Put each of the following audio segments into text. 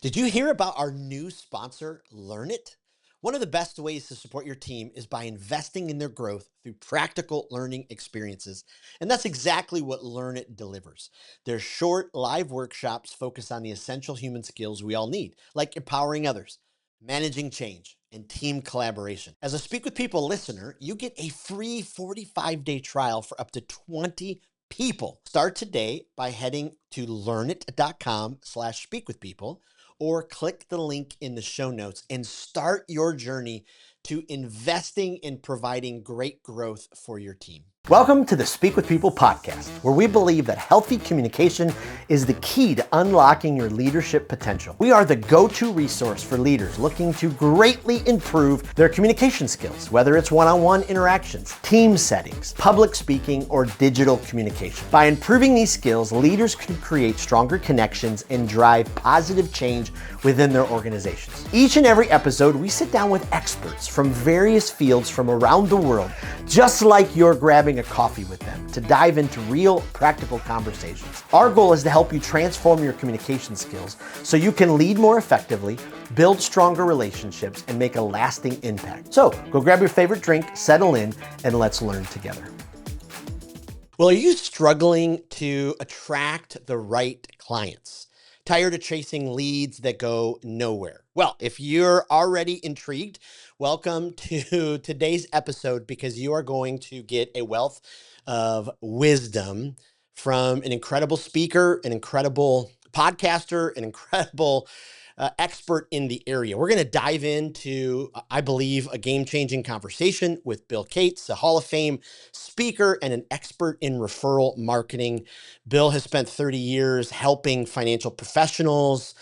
Did you hear about our new sponsor, Learn It? One of the best ways to support your team is by investing in their growth through practical learning experiences. And that's exactly what Learn It delivers. Their short, live workshops focus on the essential human skills we all need, like empowering others, managing change, and team collaboration. As a Speak with People listener, you get a free 45-day trial for up to 20 people. Start today by heading to learnit.com/speakwithpeople or click the link in the show notes and start your journey to investing in providing great growth for your team. Welcome to the Speak with People podcast, where we believe that healthy communication is the key to unlocking your leadership potential. We are the go-to resource for leaders looking to greatly improve their communication skills, whether it's one-on-one interactions, team settings, public speaking, or digital communication. By improving these skills, leaders can create stronger connections and drive positive change within their organizations. Each and every episode, we sit down with experts from various fields from around the world, just like you're grabbing a coffee with them, to dive into real, practical conversations. Our goal is to help you transform your communication skills so you can lead more effectively, build stronger relationships, and make a lasting impact. So go grab your favorite drink, settle in, and let's learn together. Well, are you struggling to attract the right clients? Tired of chasing leads that go nowhere? Well, if you're already intrigued, welcome to today's episode, because you are going to get a wealth of wisdom from an incredible speaker, an incredible podcaster, an incredible expert in the area. We're going to dive into, I believe, a game-changing conversation with Bill Cates, a Hall of Fame speaker and an expert in referral marketing. Bill has spent 30 years helping financial professionals,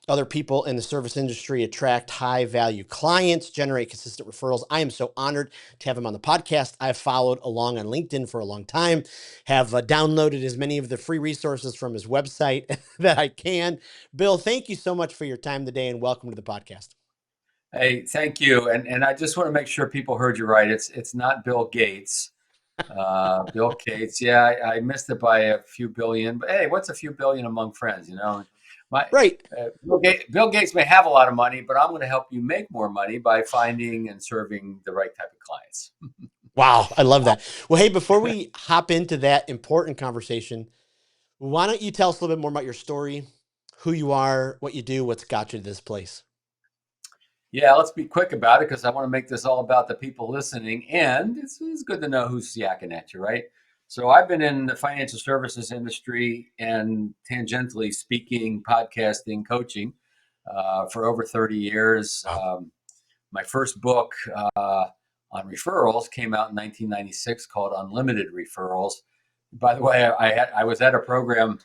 other people in the service industry attract high value clients, generate consistent referrals. I am so honored to have him on the podcast. I've followed along on LinkedIn for a long time, have downloaded as many of the free resources from his website that I can. Bill, thank you so much for your time today and welcome to the podcast. Hey, thank you. And I just want to make sure people heard you right. It's not Bill Gates. Bill Gates. Yeah, I missed it by a few billion. But hey, what's a few billion among friends? My Right. Bill Gates may have a lot of money, but I'm going to help you make more money by finding and serving the right type of clients. Wow. I love that. Well, hey, before we hop into that important conversation, why don't you tell us a little bit more about your story, who you are, what you do, what's got you to this place? Yeah, let's be quick about it because I want to make this all about the people listening. And it's good to know who's yakking at you, right? So I've been in the financial services industry and tangentially speaking, podcasting, coaching for over 30 years. Wow. My first book on referrals came out in 1996 called Unlimited Referrals. By the way, I was at a program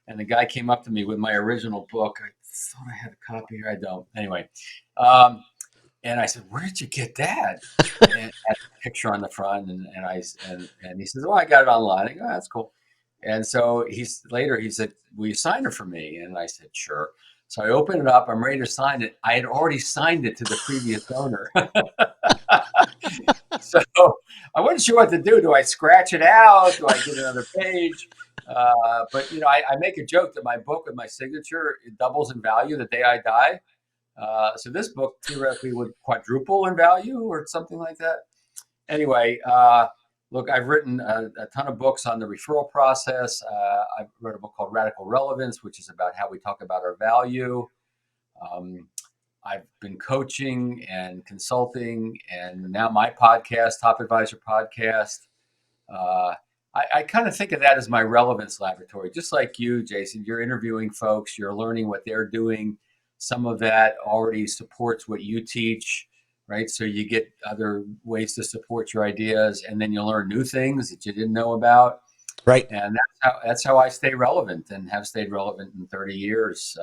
and the guy came up to me with my original book. I thought I had a copy here. I don't. Anyway, um, and I said, "Where did you get that?" And had a picture on the front, and he says, "Oh, I got it online." I go, "Oh, that's cool." And so he said, "Will you sign it for me?" And I said, "Sure." So I opened it up. I'm ready to sign it. I had already signed it to the previous owner. So I wasn't sure what to do. Do I scratch it out? Do I get another page? But I make a joke that my book with my signature, it doubles in value the day I die. So this book theoretically would quadruple in value or something like that. Anyway, look, I've written a ton of books on the referral process. I've wrote a book called Radical Relevance, which is about how we talk about our value. Um, I've been coaching and consulting, and now my podcast, Top Advisor Podcast. Uh, I kind of think of that as my relevance laboratory, just like you, Jason. You're interviewing folks, you're learning what they're doing. Some of that already supports what you teach, right? So you get other ways to support your ideas, and then you learn new things that you didn't know about. Right. And that's how I stay relevant and have stayed relevant in 30 years.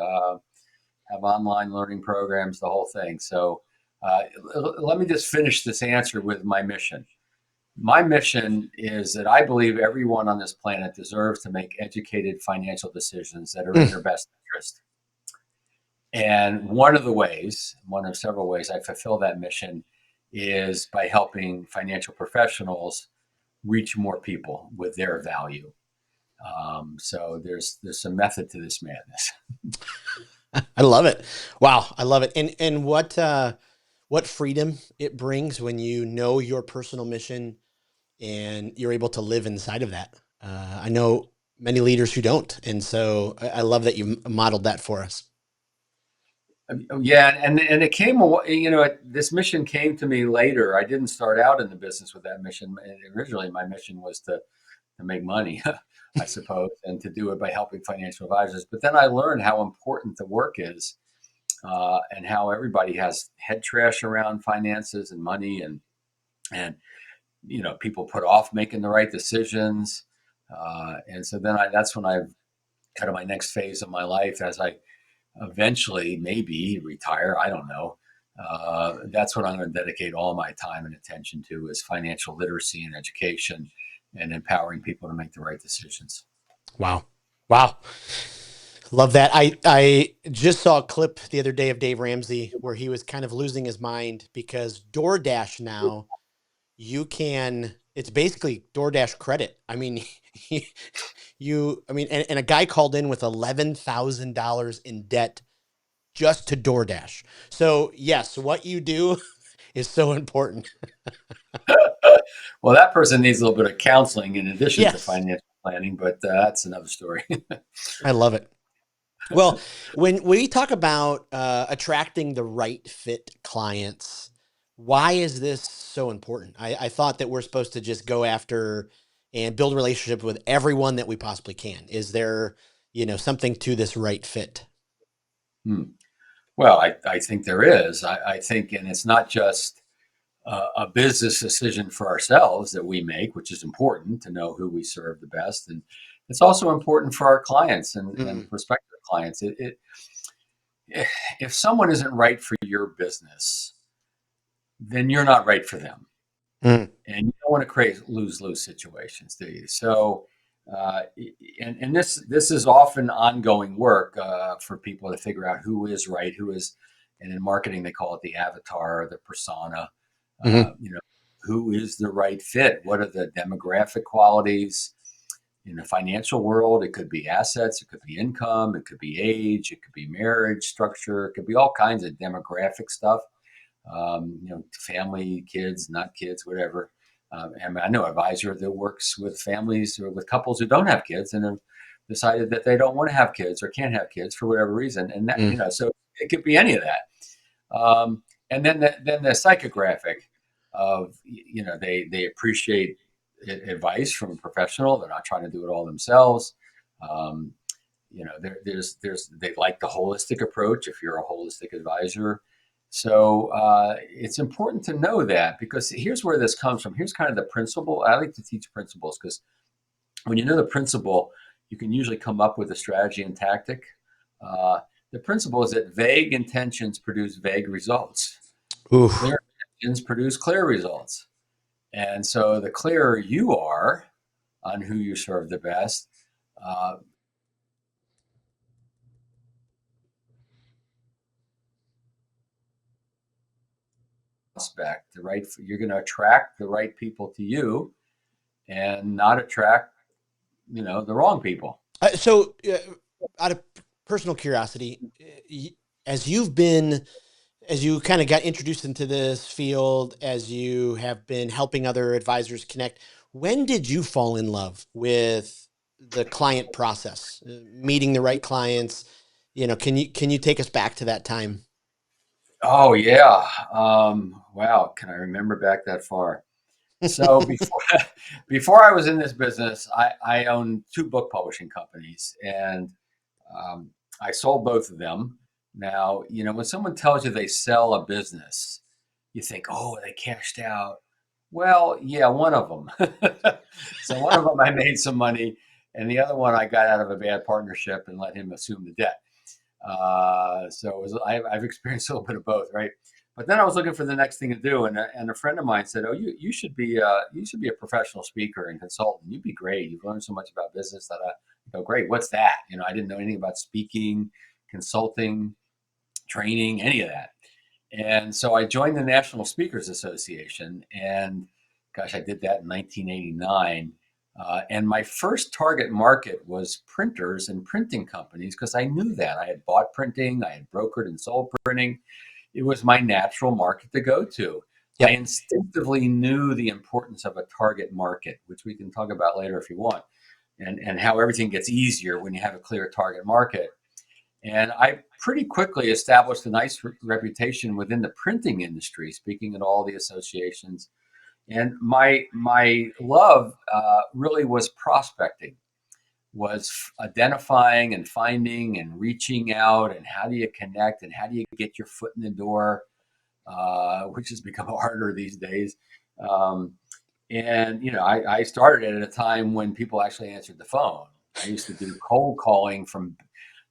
Have online learning programs, the whole thing. So let me just finish this answer with my mission. My mission is that I believe everyone on this planet deserves to make educated financial decisions that are in their best interest. And one of several ways I fulfill that mission is by helping financial professionals reach more people with their value. So there's some method to this madness. I love it. Wow, I love it. And what freedom it brings when you know your personal mission and you're able to live inside of that. I know many leaders who don't, and so I love that you modeled that for us. Yeah, and it came, this mission came to me later. I didn't start out in the business with that mission. Originally, my mission was to make money, I suppose, and to do it by helping financial advisors. But then I learned how important the work is, and how everybody has head trash around finances and money, and people put off making the right decisions. And so then that's when I've kind of my next phase of my life as I eventually maybe retire. I don't know. That's what I'm going to dedicate all my time and attention to is financial literacy and education and empowering people to make the right decisions. Wow, wow, love that. I just saw a clip the other day of Dave Ramsey where he was kind of losing his mind because DoorDash now you can. It's basically DoorDash credit. I mean, I mean, and a guy called in with $11,000 in debt just to DoorDash. So yes, what you do is so important. Well, that person needs a little bit of counseling in addition to Yes, financial planning, but that's another story. I love it. Well, when we talk about attracting the right fit clients, why is this so important? I thought that we're supposed to just go after and build a relationship with everyone that we possibly can. Is there, something to this right fit? Hmm. Well, I think there is. I think, and it's not just a business decision for ourselves that we make, which is important to know who we serve the best. And it's also important for our clients and Mm, prospective clients. If someone isn't right for your business, then you're not right for them. mm, And you don't want to create lose-lose situations, do you? So, uh, and this is often ongoing work for people to figure out who is right, who is, and in marketing they call it the avatar or the persona. mhm, You know, who is the right fit? What are the demographic qualities? In the financial world, it could be assets, it could be income, it could be age, it could be marriage structure, it could be all kinds of demographic stuff. Family, kids, not kids, whatever. And I know an advisor that works with families or with couples who don't have kids and have decided that they don't want to have kids or can't have kids for whatever reason. And that, mm, so it could be any of that. And then the psychographic of, they appreciate advice from a professional. They're not trying to do it all themselves. Um, they like the holistic approach if you're a holistic advisor. So it's important to know that because here's where this comes from. Here's kind of the principle. I like to teach principles because when you know the principle, you can usually come up with a strategy and tactic. Uh, the principle is that vague intentions produce vague results. oof. Clear intentions produce clear results. And so the clearer you are on who you serve the best, uh, prospect, you're going to attract the right people to you and not attract, the wrong people. Out of personal curiosity, as you've been, as you kind of got introduced into this field, as you have been helping other advisors connect, when did you fall in love with the client process, meeting the right clients? Can you take us back to that time? Oh yeah. Wow. Can I remember back that far? So before before I was in this business, I owned two book publishing companies, and um, I sold both of them. Now, when someone tells you they sell a business, you think, oh, they cashed out. Well, yeah, one of them. So one of them I made some money, and the other one I got out of a bad partnership and let him assume the debt. I've experienced a little bit of both, right? But then I was looking for the next thing to do, and a friend of mine said, "Oh, you should be a professional speaker and consultant. You'd be great. You've learned so much about business that I go, great. What's that? I didn't know anything about speaking, consulting, training, any of that. And so I joined the National Speakers Association, and gosh, I did that in 1989. And my first target market was printers and printing companies because I knew that. I had bought printing, I had brokered and sold printing. It was my natural market to go to. I Yep. instinctively knew the importance of a target market, which we can talk about later if you want, and how everything gets easier when you have a clear target market. And I pretty quickly established a nice reputation within the printing industry, speaking at all the associations. And my love really was prospecting, was identifying and finding and reaching out, and how do you connect and how do you get your foot in the door, which has become harder these days. Um, and I started at a time when people actually answered the phone. I used to do cold calling from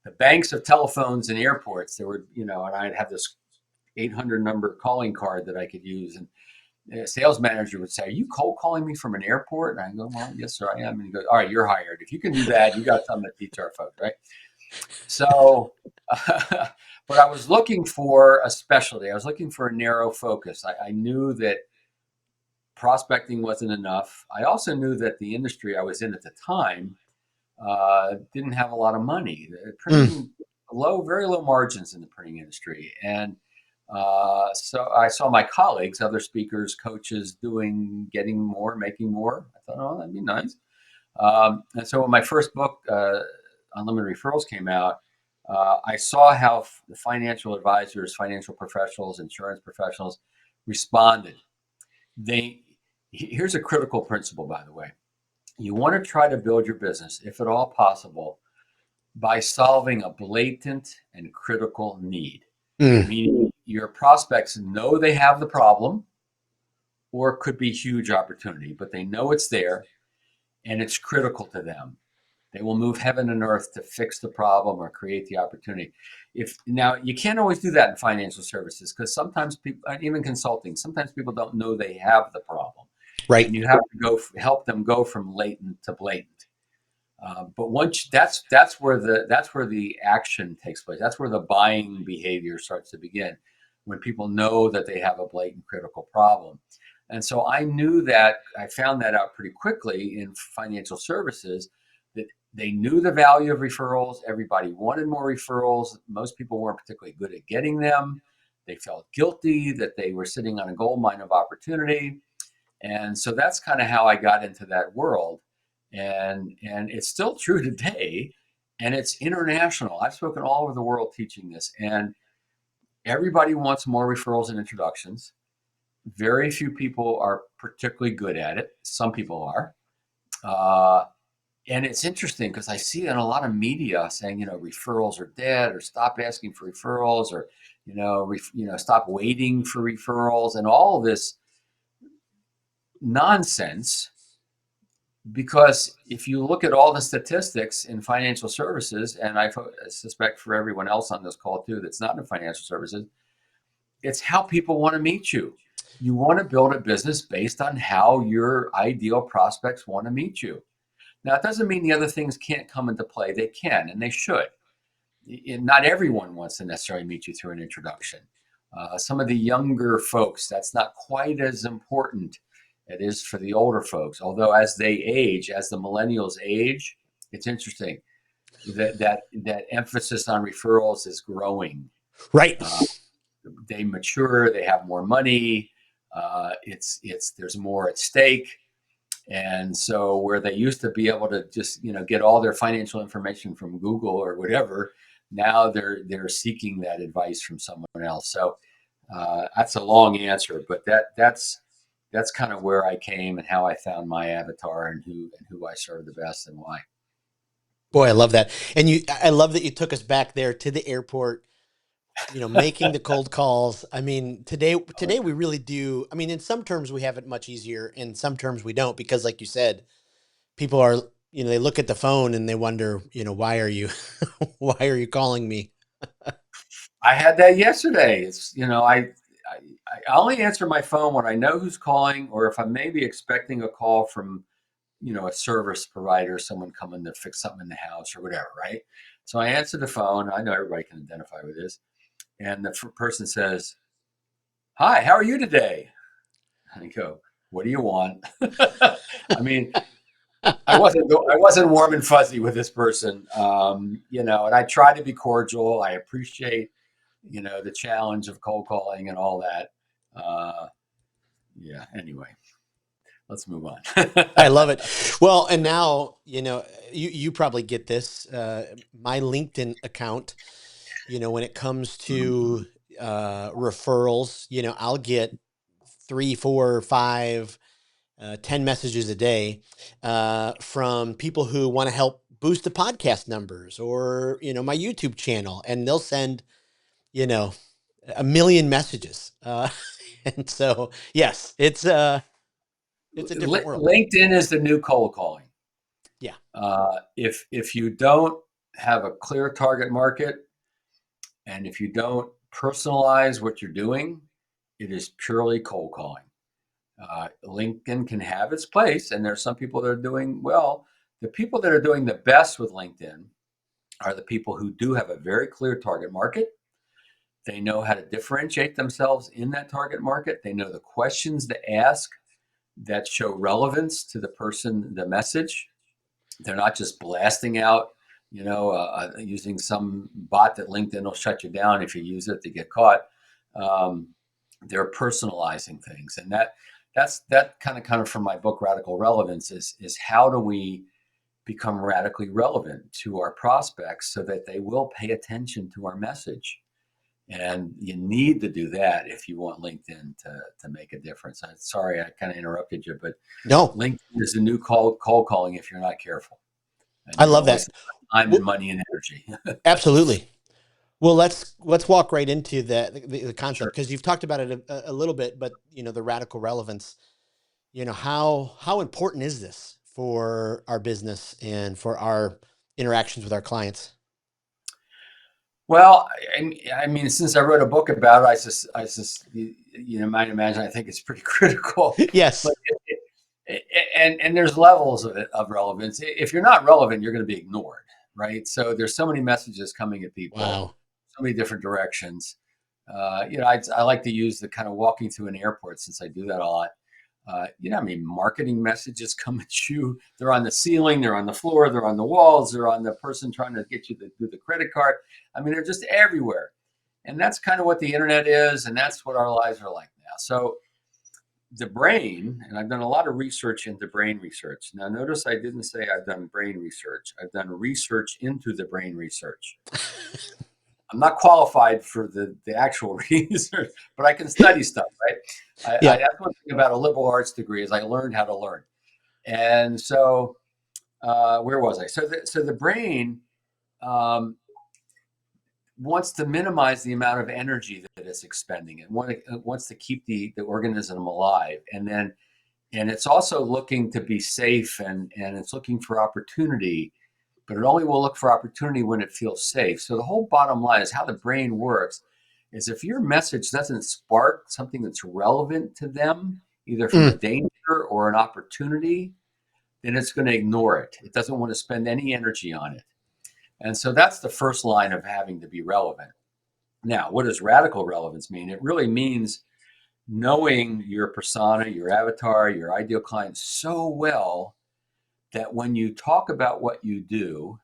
the banks of telephones in airports. There were, and I'd have this 800 number calling card that I could use. And a sales manager would say, "Are you cold calling me from an airport?" And I go, "Well, yes, sir, I am." And he goes, "All right, you're hired. If you can do that, you got something to teach our folks, right?" So, but I was looking for a specialty. I was looking for a narrow focus. I knew that prospecting wasn't enough. I also knew that the industry I was in at the time didn't have a lot of money. The Mm. printing very low margins in the printing industry, and so I saw my colleagues, other speakers, coaches, getting more, making more. I thought, oh, that'd be nice. And so when my first book, Unlimited Referrals, came out, I saw how the financial advisors, financial professionals, insurance professionals responded. They Here's a critical principle, by the way. You want to try to build your business, if at all possible, by solving a blatant and critical need, Mm. meaning your prospects know they have the problem or it could be huge opportunity, but they know it's there and it's critical to them. They will move heaven and earth to fix the problem or create the opportunity. If now you can't always do that in financial services because sometimes people, even consulting, sometimes people don't know they have the problem, Right. and you have to help them go from latent to blatant. But once that's where the action takes place. That's where the buying behavior starts to begin, when people know that they have a blatant critical problem. And so I found that out pretty quickly in financial services, that they knew the value of referrals. Everybody wanted more referrals. Most people weren't particularly good at getting them. They felt guilty that they were sitting on a gold mine of opportunity. And so that's kind of how I got into that world. And it's still true today, and it's international. I've spoken all over the world teaching this, and everybody wants more referrals and introductions. Very few people are particularly good at it. Some people are. Uh, and it's interesting because I see in a lot of media saying, referrals are dead, or stop asking for referrals, or, stop waiting for referrals, and all of this nonsense. Because if you look at all the statistics in financial services, and I suspect for everyone else on this call too that's not in financial services, it's how people want to meet you. You want to build a business based on how your ideal prospects want to meet you. Now, it doesn't mean the other things can't come into play. They can, and they should. Not everyone wants to necessarily meet you through an introduction. Some of the younger folks, that's not quite as important. It is for the older folks. Although as they age, as the millennials age, it's interesting that emphasis on referrals is growing. Right. Uh, they mature, they have more money. It's there's more at stake. And so where they used to be able to just, get all their financial information from Google or whatever, now they're seeking that advice from someone else. So that's a long answer, but that's kind of where I came and how I found my avatar, and who I serve the best and why. Boy, I love that. And I love that you took us back there to the airport, making the cold calls. I mean, today we really do. I mean, in some terms we have it much easier. In some terms we don't, because like you said, people are, they look at the phone and they wonder, why are you, why are you calling me? I had that yesterday. I only answer my phone when I know who's calling, or if I'm maybe expecting a call from a service provider, someone coming to fix something in the house or whatever, right? So I answer the phone. I know everybody can identify with this. And the person says, "Hi, how are you today?" And I go, "What do you want?" I mean, I wasn't warm and fuzzy with this person, and I try to be cordial. I appreciate, the challenge of cold calling and all that. Uh, yeah. Anyway, let's move on. I love it. Well, and now, you probably get this. My LinkedIn account, when it comes to referrals, I'll get 3, 4, 5, 10 messages a day from people who want to help boost the podcast numbers or, my YouTube channel. And they'll send, you know, a million messages. And so, yes, it's a different world. LinkedIn is the new cold calling. Yeah. If you don't have a clear target market, and if you don't personalize what you're doing, it is purely cold calling. LinkedIn can have its place, and there are some people that are doing well. The people that are doing the best with LinkedIn are the people who do have a very clear target market. They know how to differentiate themselves in that target market. They know the questions to ask that show relevance to the person, the message. They're not just blasting out, using some bot that LinkedIn will shut you down if you use it to get caught. Um, they're personalizing things, and that's kind of from my book Radical Relevance is how do we become radically relevant to our prospects so that they will pay attention to our message. And you need to do that if you want LinkedIn to make a difference. I'm sorry, I kind of interrupted you, but No, LinkedIn is the new cold calling if you're not careful, and I you're love going to that. waste time and Well, money and energy. absolutely. Well, let's walk right into the concept Sure. because you've talked about it a little bit, but the radical relevance. How important is this for our business and for our interactions with our clients? Well, I mean, since I wrote a book about it, you might imagine I think it's pretty critical. But Yes. and there's levels of relevance. If you're not relevant, you're going to be ignored, right? So there's so many messages coming at people, Wow. so many different directions. I like to use the kind of walking through an airport since I do that a lot. I mean, marketing messages come at you. They're on the ceiling, they're on the floor, they're on the walls, they're on the person trying to get you to do the credit card. I mean, they're just everywhere. And that's kind of what the internet is, and that's what our lives are like now. So the brain, and I've done a lot of research into brain research. Now, notice I didn't say I've done brain research. I've done research into the brain research. I'm not qualified for the actual research, but I can study stuff, right? Yeah. That's one thing about a liberal arts degree is I learned how to learn. And so, where was I? So the brain um, wants to minimize the amount of energy that it's expending. It wants to keep the organism alive, and it's also looking to be safe, and it's looking for opportunity, but it only will look for opportunity when it feels safe. So the whole bottom line is how the brain works is if your message doesn't spark something that's relevant to them, either from a Mm. danger or an opportunity, then it's going to ignore it. It doesn't want to spend any energy on it. And so that's the first line of having to be relevant. Now, what does radical relevance mean? It really means knowing your persona, your avatar, your ideal client so well that when you talk about what you do,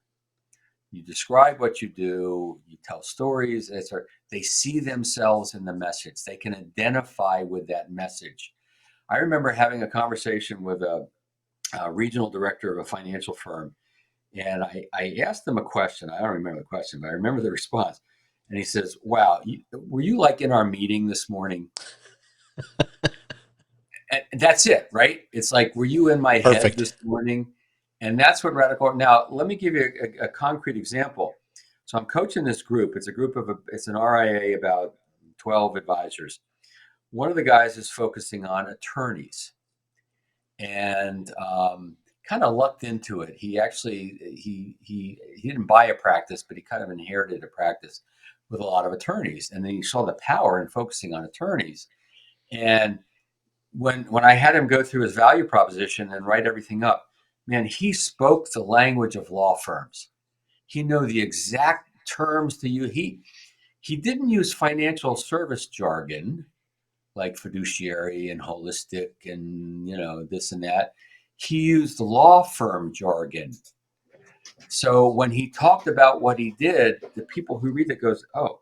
you describe what you do, you tell stories, etc. They see themselves in the message. They can identify with that message. I remember having a conversation with a regional director of a financial firm, and I asked him a question. I don't remember the question, but I remember the response. And he says, "Wow, were you like in our meeting this morning?" And that's it, right? It's like, were you in my head Perfect. this morning? And that's what radical. Now, let me give you a concrete example. So I'm coaching this group. It's an RIA, about 12 advisors. One of the guys is focusing on attorneys, and kind of lucked into it. He actually he didn't buy a practice, but he kind of inherited a practice with a lot of attorneys, and then he saw the power in focusing on attorneys. And when I had him go through his value proposition and write everything up, man, he spoke the language of law firms. He knew the exact terms to use. He didn't use financial service jargon like fiduciary and holistic and this and that. He used law firm jargon. So when he talked about what he did, the people who read it goes, oh,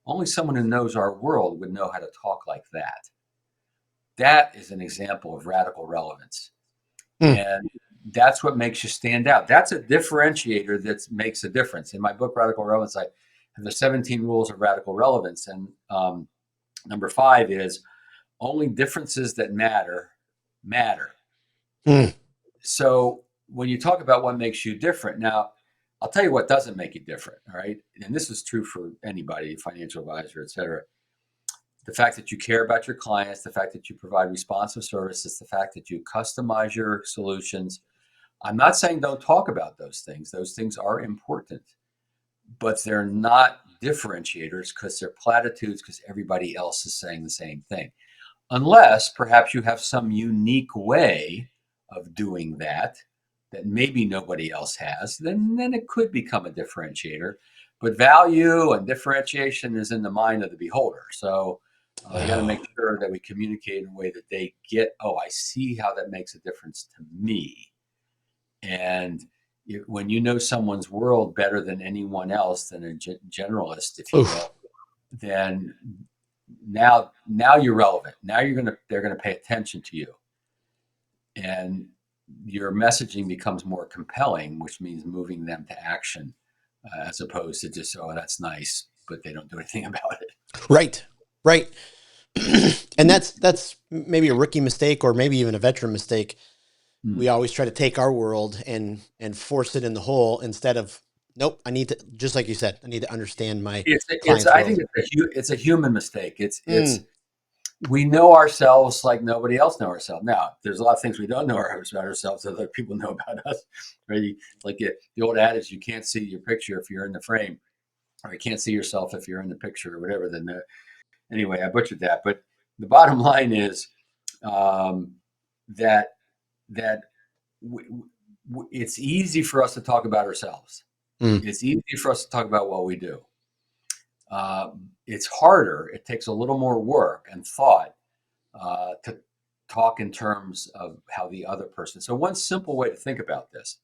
only someone who knows our world would know how to talk like that. That is an example of radical relevance. Mm. And that's what makes you stand out. That's a differentiator that makes a difference. In my book, Radical Relevance, I have the 17 rules of radical relevance. And number 5 is only differences that matter matter. Mm. So when you talk about what makes you different, now I'll tell you what doesn't make you different. All right. And this is true for anybody, financial advisor, et cetera. The fact that you care about your clients, the fact that you provide responsive services, the fact that you customize your solutions. I'm not saying don't talk about those things. Those things are important, but they're not differentiators because they're platitudes because everybody else is saying the same thing. Unless perhaps you have some unique way of doing that that maybe nobody else has, then it could become a differentiator. But value and differentiation is in the mind of the beholder. So you got to make Oh. sure that we communicate in a way that they get, oh, I see how that makes a difference to me. And when you know someone's world better than anyone else, than a generalist, if you Oof. will, then now you're relevant. Now they're gonna pay attention to you, and your messaging becomes more compelling, which means moving them to action, as opposed to just, oh, that's nice, but they don't do anything about it. Right. Right. And that's maybe a rookie mistake or maybe even a veteran mistake. Hmm. We always try to take our world and force it in the hole instead of, nope, I need to, just like you said, I need to understand my It's client's I think world. it's a human mistake. It's Mm. we know ourselves like nobody else know ourselves. Now, there's a lot of things we don't know about ourselves that other people know about us. Right? Like the old adage, you can't see your picture if you're in the frame, or you can't see yourself if you're in the picture, or whatever. Then anyway, I butchered that. But the bottom line is um, that that it's easy for us to talk about ourselves. Mm. It's easy for us to talk about what we do. It's harder. It takes a little more work and thought to talk in terms of how the other person. So one simple way to think about this: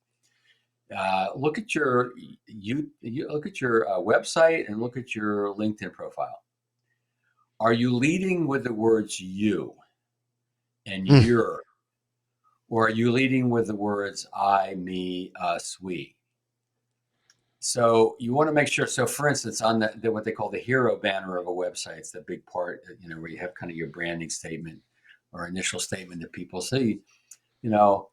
look at you look at your website and look at your LinkedIn profile. Are you leading with the words "you" and Mm. "your," or are you leading with the words "I," "me," "us," "we"? So you want to make sure. So, for instance, on what they call the hero banner of a website, it's the big part, where you have kind of your branding statement or initial statement that people see. You know,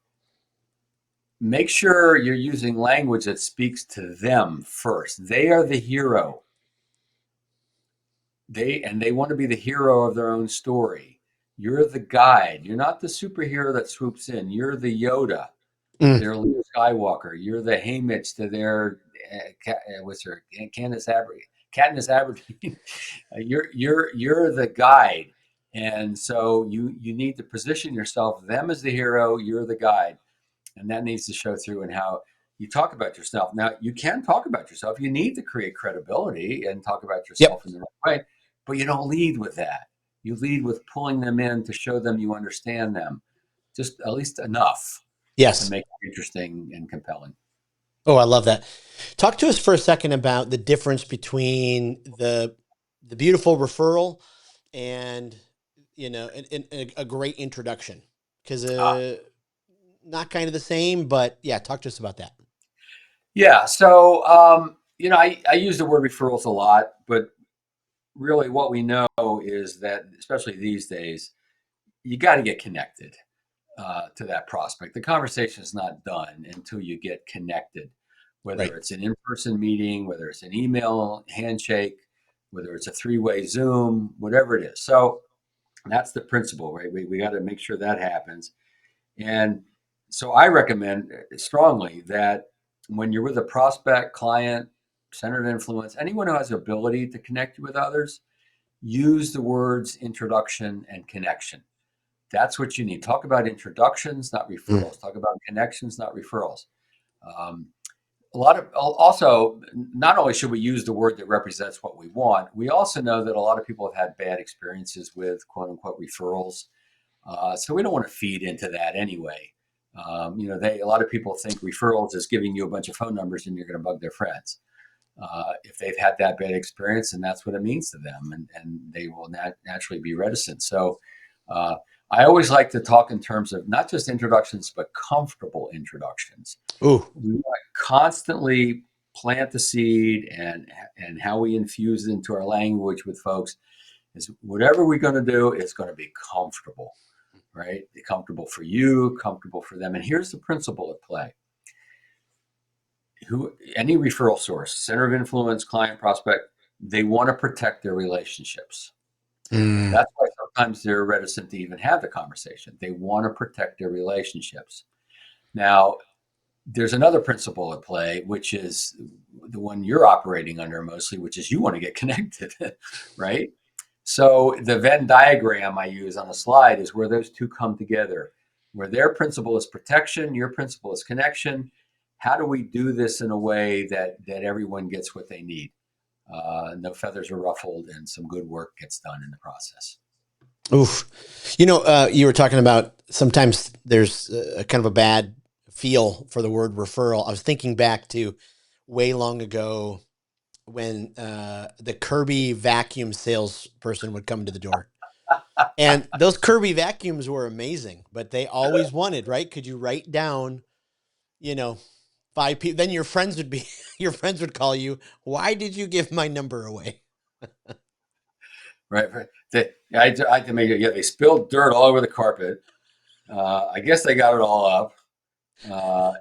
make sure you're using language that speaks to them first. They are the hero. They want to be the hero of their own story. You're the guide. You're not the superhero that swoops in. You're the Yoda to Mm. their Luke Skywalker. You're the Haymitch to their what's her Katniss Aberdeen. You're the guide, and so you need to position yourself them as the hero. You're the guide, and that needs to show through in how you talk about yourself. Now, you can talk about yourself. You need to create credibility and talk about Yep. yourself in the right way, but you don't lead with that. You lead with pulling them in to show them you understand them, just at least enough to Yes. make it interesting and compelling. Oh, I love that. Talk to us for a second about the difference between the beautiful referral and a great introduction, because Ah, not kind of the same, but yeah, talk to us about that. yeah. So, I use the word referrals a lot, but really what we know is that, especially these days, you got to get connected to that prospect. The conversation is not done until you get connected, whether Right. it's an in-person meeting, whether it's an email handshake, whether it's a three-way Zoom, whatever it is. So that's the principle, right? We got to make sure that happens. And so I recommend strongly that when you're with a prospect, client, centered influence, anyone who has the ability to connect you with others, use the words introduction and connection. That's what you need. Talk about introductions, not Mm. referrals. Talk about connections, not referrals. Um, a lot of also, not only should we use the word that represents what we want, we also know that a lot of people have had bad experiences with quote unquote referrals. So we don't want to feed into that anyway. A lot of people think referrals is giving you a bunch of phone numbers and you're going to bug their friends. If they've had that bad experience, and that's what it means to them, and they will naturally be reticent. So I always like to talk in terms of not just introductions, but comfortable introductions. Ooh. We want to constantly plant the seed, and how we infuse it into our language with folks is whatever we're going to do is going to be comfortable, right? Comfortable for you, comfortable for them. And here's the principle at play. Any referral source, center of influence, client, prospect, they want to protect their relationships. That's why sometimes they're reticent to even have the conversation. They want to protect their relationships. Now, there's another principle at play, which is the one you're operating under mostly, which is you want to get connected, right? So the Venn diagram I use on a slide is where those two come together, where their principle is protection, your principle is connection. How do we do this in a way that everyone gets what they need? No feathers are ruffled, and some good work gets done in the process. Oof. You were talking about sometimes there's a kind of a bad feel for the word referral. I was thinking back to way long ago when the Kirby vacuum salesperson would come to the door. And those Kirby vacuums were amazing, but they always wanted, right? Could you write down, 5 people? Then your friends would call you. Why did you give my number away? Right. I had to make it. Yeah, they spilled dirt all over the carpet. I guess they got it all up.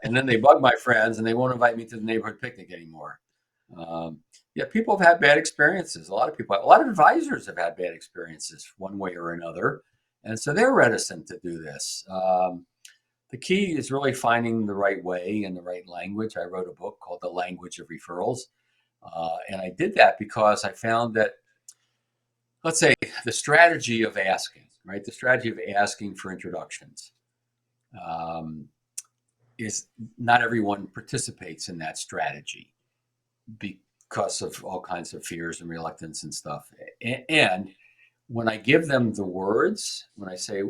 And then they bug my friends and they won't invite me to the neighborhood picnic anymore. Yeah, people have had bad experiences. A lot of advisors have had bad experiences one way or another. And so they're reticent to do this. The key is really finding the right way and the right language. I wrote a book called The Language of Referrals. And I did that because I found that, let's say, the strategy of asking, right? The strategy of asking for introductions. Is not everyone participates in that strategy because of all kinds of fears and reluctance and stuff. And when I give them the words, when I say,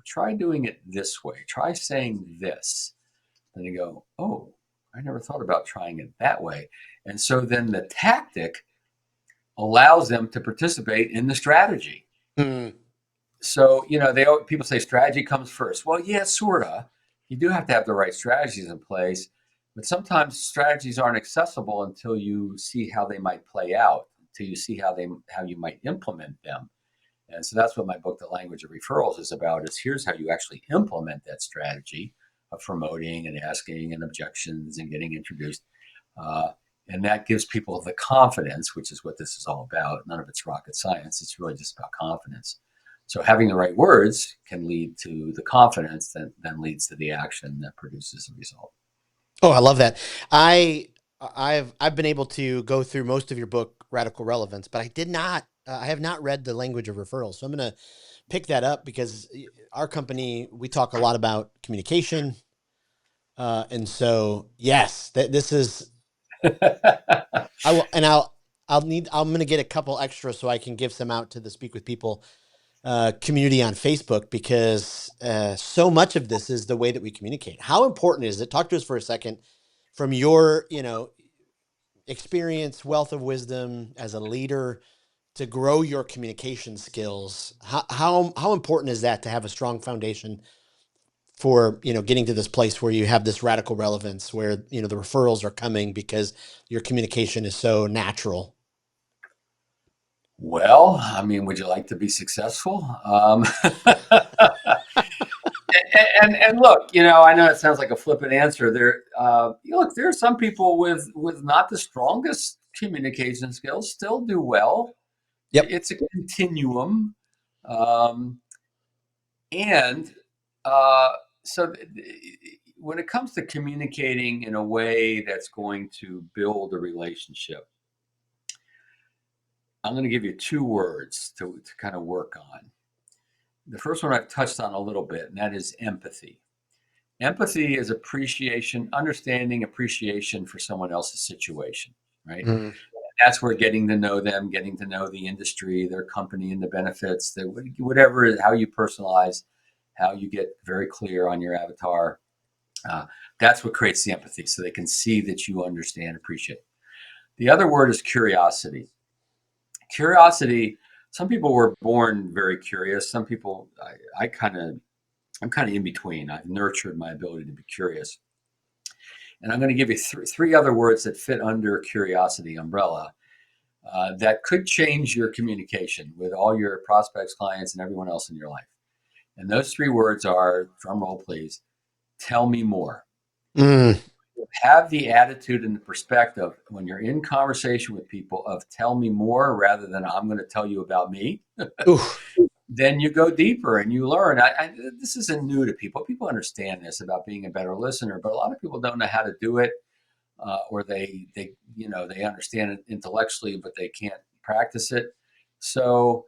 try doing it this way, try saying this, then they go, oh, I never thought about trying it that way. And so then the tactic allows them to participate in the strategy. Mm. So, people say strategy comes first. Well, yeah, sort of. You do have to have the right strategies in place, but sometimes strategies aren't accessible until you see how they might play out, until you see how you might implement them. And so that's what my book, The Language of Referrals, is about, is here's how you actually implement that strategy of promoting and asking and objections and getting introduced. And that gives people the confidence, which is what this is all about. None of it's rocket science. It's really just about confidence. So having the right words can lead to the confidence that then leads to the action that produces a result. Oh, I love that. I've been able to go through most of your book, Radical Relevance, but I have not read The Language of Referrals. So I'm going to pick that up because our company, we talk a lot about communication. And so, yes, this is, I will, and I'm going to get a couple extra so I can give some out to the Speak with People community on Facebook, because so much of this is the way that we communicate. How important is it? Talk to us for a second from your, experience, wealth of wisdom as a leader to grow your communication skills. How important is that to have a strong foundation for, getting to this place where you have this radical relevance, where, the referrals are coming because your communication is so natural? Well, I mean, would you like to be successful? And look, I know it sounds like a flippant answer. There are some people with not the strongest communication skills still do well. Yep. It's a continuum, um, and uh, so when it comes to communicating in a way that's going to build a relationship, I'm going to give you 2 words to kind of work on. The first one I've touched on a little bit, and that is empathy. Empathy is appreciation, understanding, appreciation for someone else's situation, right? Mm. That's where getting to know them, getting to know the industry, their company, and the benefits, whatever, how you personalize, how you get very clear on your avatar. Uh, that's what creates the empathy, so they can see that you understand, appreciate. The other word is curiosity. Curiosity. Some people were born very curious. Some people, I'm kind of in between. I've nurtured my ability to be curious. And I'm going to give you three other words that fit under curiosity umbrella that could change your communication with all your prospects, clients, and everyone else in your life. And those three words are, drum roll please, tell me more. Mm. Have the attitude and the perspective when you're in conversation with people of tell me more rather than I'm going to tell you about me. Oof. Then you go deeper and you learn. This isn't new to people. People understand this about being a better listener, but a lot of people don't know how to do it, or they understand it intellectually, but they can't practice it. So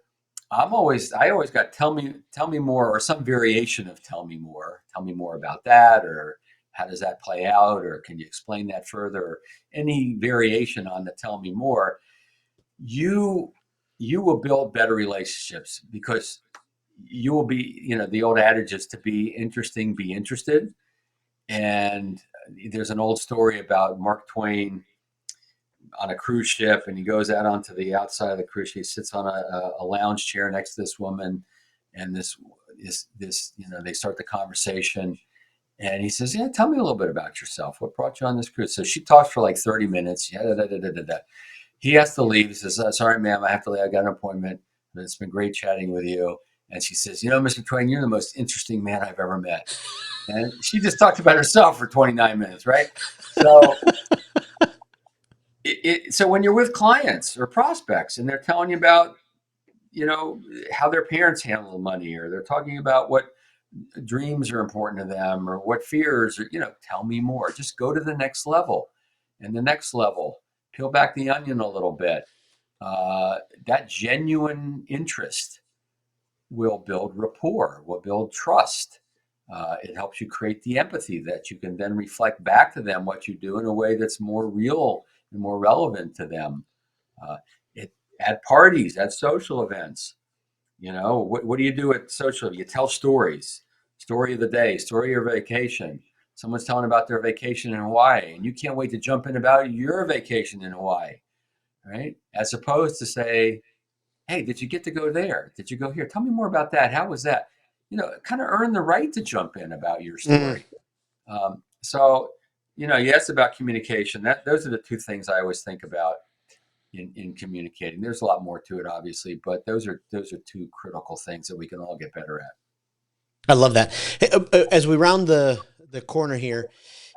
I always got tell me more, or some variation of tell me more about that, or how does that play out, or can you explain that further, or any variation on the tell me more. You you will build better relationships because you will be, the old adage is to be interesting, be interested. And there's an old story about Mark Twain on a cruise ship, and he goes out onto the outside of the cruise ship. He sits on a lounge chair next to this woman, and they start the conversation. And he says, "Yeah, tell me a little bit about yourself. What brought you on this cruise?" So she talks for like 30 minutes. Yeah, da, da, da, da, da. He has to leave. He says, "Sorry, ma'am, I have to leave. I got an appointment. But it's been great chatting with you." And she says, "Mr. Twain, you're the most interesting man I've ever met." And she just talked about herself for 29 minutes, right? So so when you're with clients or prospects and they're telling you about, how their parents handle money, or they're talking about what dreams are important to them, or what fears, or, tell me more. Just go to the next level and the next level. Peel back the onion a little bit. That genuine interest will build rapport, will build trust. It helps you create the empathy that you can then reflect back to them what you do in a way that's more real and more relevant to them. Uh, it, at parties, at social events, what do you do at social? You tell stories, story of the day, story of your vacation. Someone's telling about their vacation in Hawaii, and you can't wait to jump in about your vacation in Hawaii, right? As opposed to say, "Hey, did you get to go there? Did you go here? Tell me more about that. How was that?" Kind of earn the right to jump in about your Mm. story. So, you asked about communication. Those are the two things I always think about in communicating. There's a lot more to it, obviously, but those are two critical things that we can all get better at. I love that. Hey, as we round the corner here,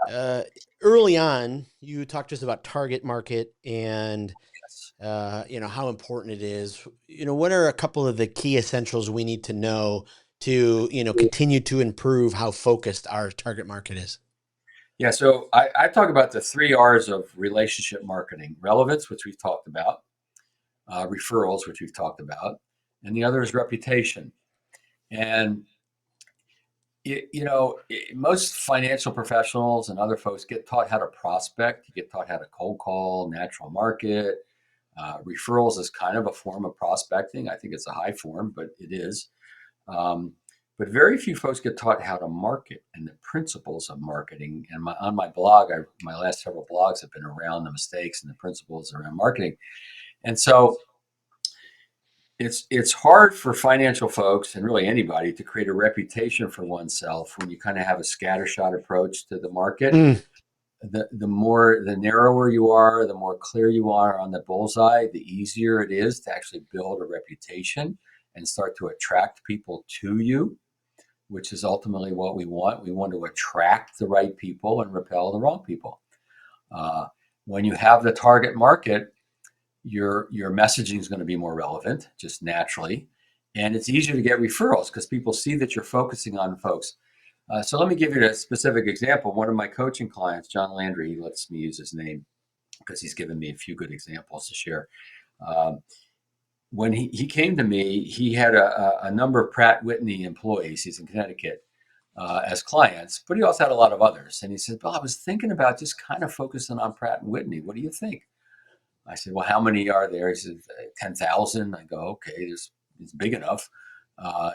uh, early on, you talked to us about target market and Yes. how important it is. What are a couple of the key essentials we need to know to continue to improve how focused our target market is? Yeah. So I talk about the three R's of relationship marketing: relevance, which we've talked about, referrals, which we've talked about, and the other is reputation. And most financial professionals and other folks get taught how to prospect. You get taught how to cold call, natural market. Referrals is kind of a form of prospecting. I think it's a high form, but it is. Um, but very few folks get taught how to market and the principles of marketing. And on my blog, my last several blogs have been around the mistakes and the principles around marketing. And so it's hard for financial folks and really anybody to create a reputation for oneself when you kind of have a scattershot approach to the market. Mm. The narrower you are, the more clear you are on the bullseye, the easier it is to actually build a reputation and start to attract people to you, which is ultimately what we want. We want to attract the right people and repel the wrong people. Uh, when you have the target market, your messaging is going to be more relevant just naturally, and it's easier to get referrals because people see that you're focusing on folks. So let me give you a specific example. One of my coaching clients, John Landry, he lets me use his name because he's given me a few good examples to share. Um, when he came to me, he had a number of Pratt Whitney employees. He's in Connecticut, as clients, but he also had a lot of others. And he said, "Well, I was thinking about just kind of focusing on Pratt and Whitney. What do you think?" I said, "Well, how many are there?" He said, 10,000. I go, "Okay, it's big enough.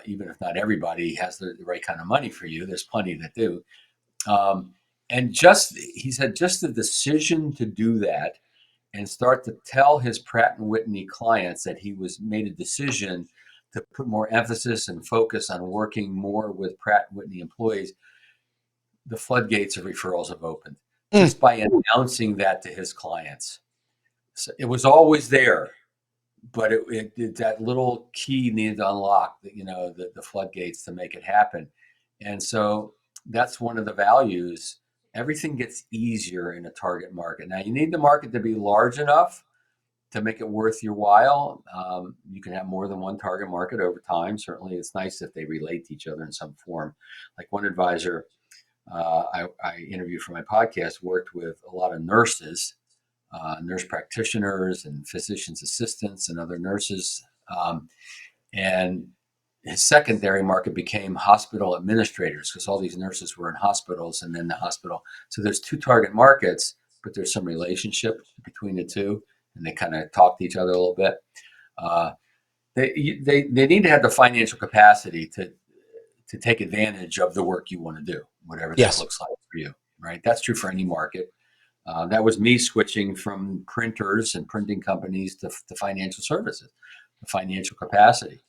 Even if not everybody has the right kind of money for you, there's plenty that do." And he said, just the decision to do that and start to tell his Pratt and Whitney clients that he was made a decision to put more emphasis and focus on working more with Pratt and Whitney employees, the floodgates of referrals have opened Mm. just by announcing that to his clients. So it was always there, but that little key needed to unlock the floodgates to make it happen. And so that's one of the values. Everything gets easier in a target market. Now you need the market to be large enough to make it worth your while. You can have more than one target market over time. Certainly it's nice if they relate to each other in some form. Like one advisor I interviewed for my podcast worked with a lot of nurses, nurse practitioners and physician's assistants and other nurses. And his secondary market became hospital administrators because all these nurses were in hospitals and then the hospital. So there's two target markets, but there's some relationship between the two, and they kind of talk to each other a little bit. Uh, they need to have the financial capacity to take advantage of the work you want to do, whatever that Yes. looks like for you. Right? That's true for any market. That was me switching from printers and printing companies to financial services. The financial capacity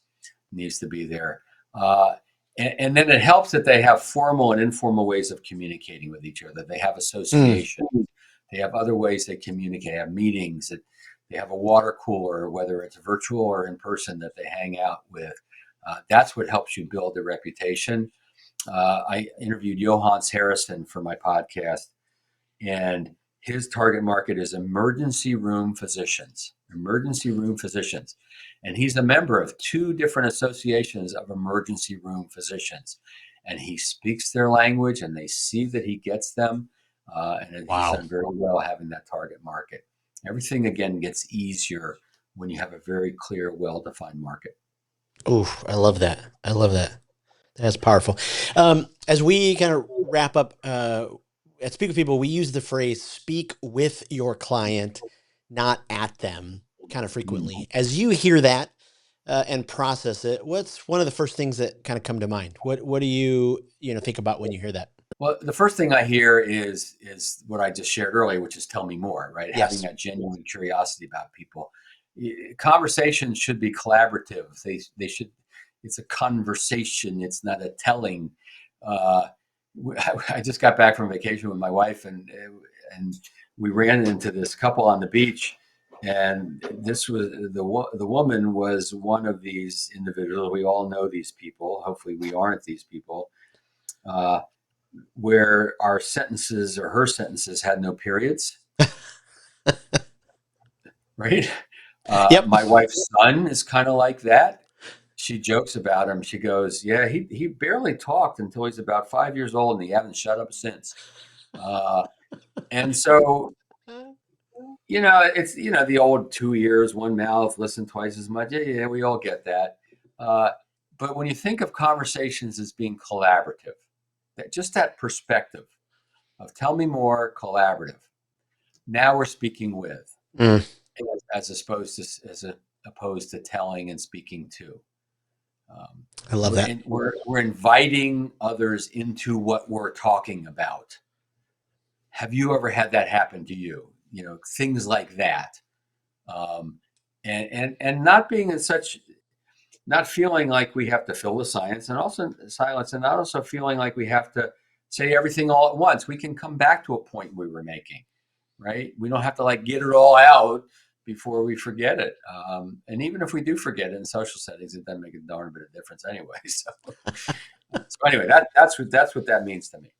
needs to be there. And then it helps that they have formal and informal ways of communicating with each other. They have Mm. associations. They have other ways they communicate. They have meetings. They have a water cooler, whether it's virtual or in person, that they hang out with. That's what helps you build a reputation. I interviewed Johannes Harrison for my podcast, and his target market is emergency room physicians. Emergency room physicians. And he's a member of two different associations of emergency room physicians. And he speaks their language and they see that he gets them. And he's Wow. done very well having that target market. Everything, again, gets easier when you have a very clear, well defined market. Ooh, I love that. I love that. That's powerful. As we kind of wrap up, at Speak with People, we use the phrase "speak with your client, not at them," kind of frequently. As you hear that and process it, what's one of the first things that kind of come to mind? What do you think about when you hear that? Well, the first thing I hear is what I just shared earlier, which is tell me more, right? Having Yes. that genuine curiosity about people. Conversations should be collaborative. They should. It's a conversation. It's not a telling. Uh, I just got back from vacation with my wife, and we ran into this couple on the beach, and this was the woman was one of these individuals. We all know these people. Hopefully, we aren't these people. Uh, where our sentences or her sentences had no periods, right? Yep. My wife's son is kind of like that. She jokes about him. She goes, "Yeah, he barely talked until he's about 5 years old, and he hasn't shut up since." Uh, and so, it's the old 2 ears, one mouth, listen twice as much. Yeah, yeah, we all get that. Uh, but when you think of conversations as being collaborative, that perspective of tell me more, collaborative. Now we're speaking with, Mm, as opposed to telling and speaking to. Um, I love that. we're inviting others into what we're talking about. Have you ever had that happen to you? Things like that, um, and not being in such, not feeling like we have to fill the science and also silence, and not also feeling like we have to say everything all at once. We can come back to a point we were making, right? We don't have to like get it all out before we forget it. And even if we do forget it in social settings, it doesn't make a darn bit of difference anyway. So anyway, that's what that means to me.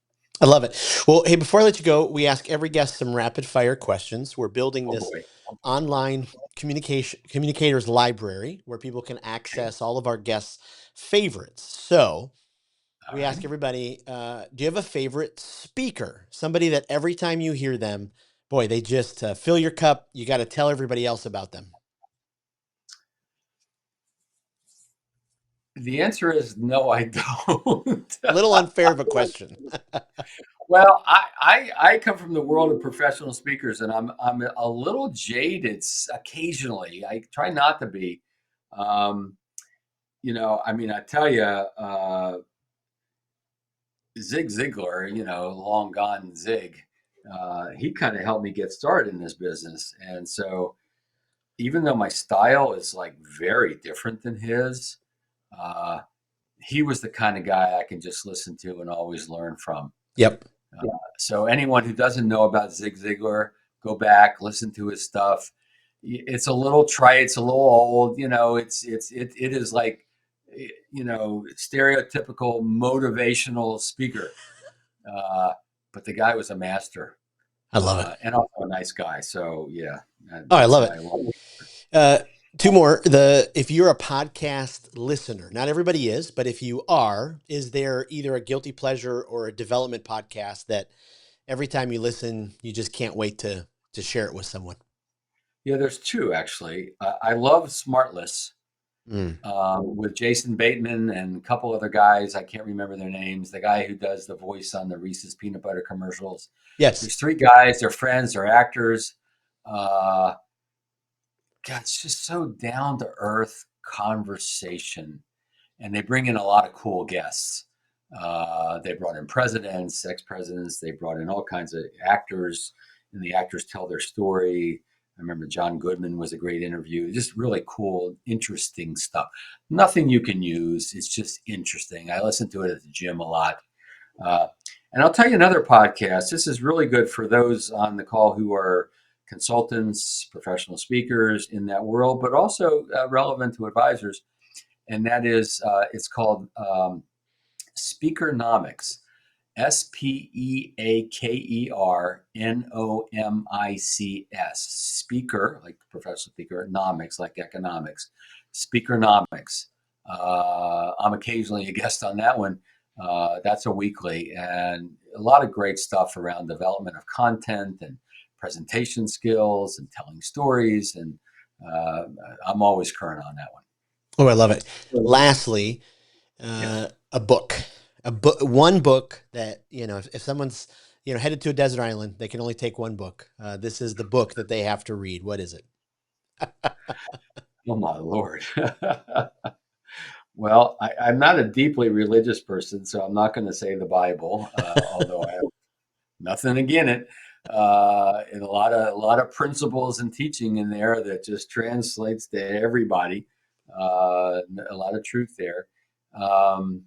I love it. Well, hey, before I let you go, we ask every guest some rapid fire questions. We're building Oh this boy. online communicators library where people can Okay. access all of our guests' favorites. So All we right. ask everybody, do you have a favorite speaker? Somebody that every time you hear them, boy, they just fill your cup. You got to tell everybody else about them. The answer is no, I don't. A little unfair of a question. Well, I come from the world of professional speakers, and I'm a little jaded occasionally. I try not to be. I mean, I tell you, Zig Ziglar, long gone Zig, he kind of helped me get started in this business. And so even though my style is like very different than his, uh, he was the kind of guy I can just listen to and always learn from. Yep. So anyone who doesn't know about Zig Ziglar, go back, listen to his stuff. It's a little trite, it's a little old, it is like, stereotypical motivational speaker. Uh, but the guy was a master, I love it. and also a nice guy. So yeah, Oh, I that's love it. my long. Uh, Two more. If you're a podcast listener, not everybody is, but if you are, is there either a guilty pleasure or a development podcast that every time you listen, you just can't wait to share it with someone? Yeah, there's two actually. I love Smartless. Mm. With Jason Bateman and a couple other guys. I can't remember their names. The guy who does the voice on the Reese's peanut butter commercials. Yes. There's three guys. They're friends. They're actors. Uh, God, it's just so down to earth conversation, and they bring in a lot of cool guests. They brought in presidents, ex-presidents. They brought in all kinds of actors, and the actors tell their story. I remember John Goodman was a great interview. Just really cool, interesting stuff. Nothing you can use. It's just interesting. I listen to it at the gym a lot. Uh, and I'll tell you another podcast. This is really good for those on the call who are consultants, professional speakers in that world, but also relevant to advisors. And that is, it's called Speakernomics. Speakernomics. Speaker, like professional speaker, nomics, like economics. Speakernomics. I'm occasionally a guest on that one. That's a weekly, and a lot of great stuff around development of content and presentation skills and telling stories. And uh, I'm always current on that one. Oh, I love it. So, Lastly, yes. one book that, if someone's, headed to a desert island, they can only take one book. This is the book that they have to read. What is it? Oh my Lord. Well, I'm not a deeply religious person, so I'm not going to say the Bible, although I have nothing against it. And a lot of principles and teaching in there that just translates to everybody. A lot of truth there. Um,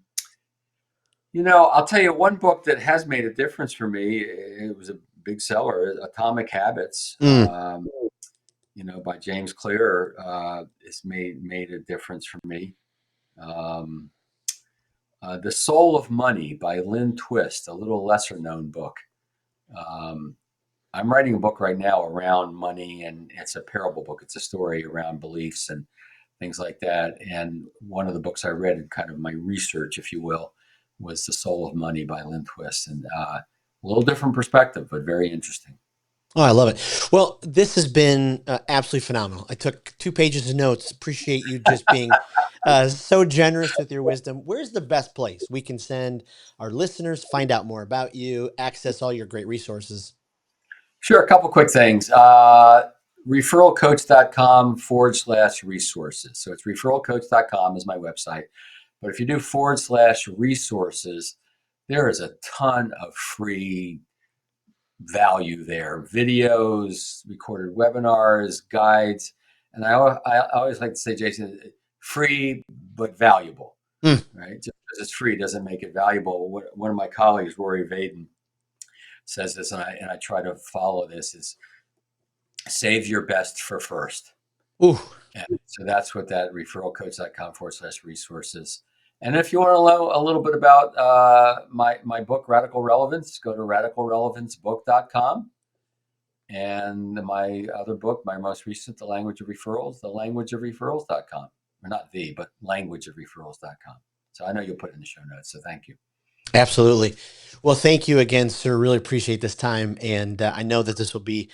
I'll tell you one book that has made a difference for me. It was a big seller, Atomic Habits. Mm. By James Clear, it's made a difference for me. Um, The Soul of Money by Lynn Twist, a little lesser known book. Um, I'm writing a book right now around money, and it's a parable book. It's a story around beliefs and things like that. And one of the books I read in kind of my research, if you will, was The Soul of Money by Lynn Twist. And a little different perspective, but very interesting. Oh, I love it. Well, this has been absolutely phenomenal. I took 2 pages of notes. Appreciate you just being so generous with your wisdom. Where's the best place we can send our listeners, find out more about you, access all your great resources? Sure, a couple quick things. Referralcoach.com/resources. So it's referralcoach.com is my website. But if you do /resources, there is a ton of free value there, videos, recorded webinars, guides. And I always like to say, Jason, free but valuable, Mm. right? Just because it's free doesn't make it valuable. One of my colleagues, Rory Vaden, says this, and I try to follow this, is save your best for first. Ooh. And so that's what that referralcoach.com/resources. And if you want to know a little bit about my book, Radical Relevance, go to radicalrelevancebook.com. And my other book, my most recent, The Language of Referrals, thelanguageofreferrals.com. Or not but languageofreferrals.com. So I know you'll put it in the show notes. So thank you. Absolutely. Well, thank you again, sir. Really appreciate this time. And I know that this will be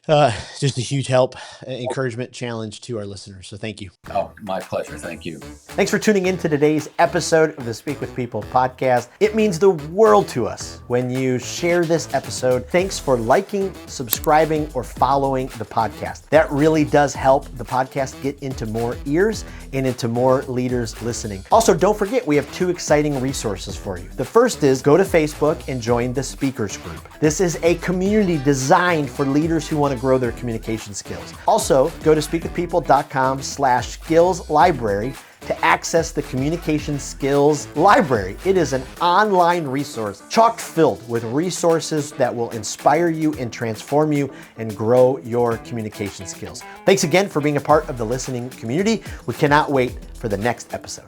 just a huge help, encouragement, challenge to our listeners. So thank you. Oh, My pleasure. Thank you. Thanks for tuning in to today's episode of the Speak with People podcast. It means the world to us when you share this episode. Thanks for liking, subscribing, or following the podcast. That really does help the podcast get into more ears and into more leaders listening. Also, don't forget, we have 2 exciting resources for you. The first is go to Facebook and join the Speakers Group. This is a community designed for leaders who want to grow their communication skills. Also, go to speakwithpeople.com/skills library to access the Communication Skills Library. It is an online resource chock filled with resources that will inspire you and transform you and grow your communication skills. Thanks again for being a part of the listening community. We cannot wait for the next episode.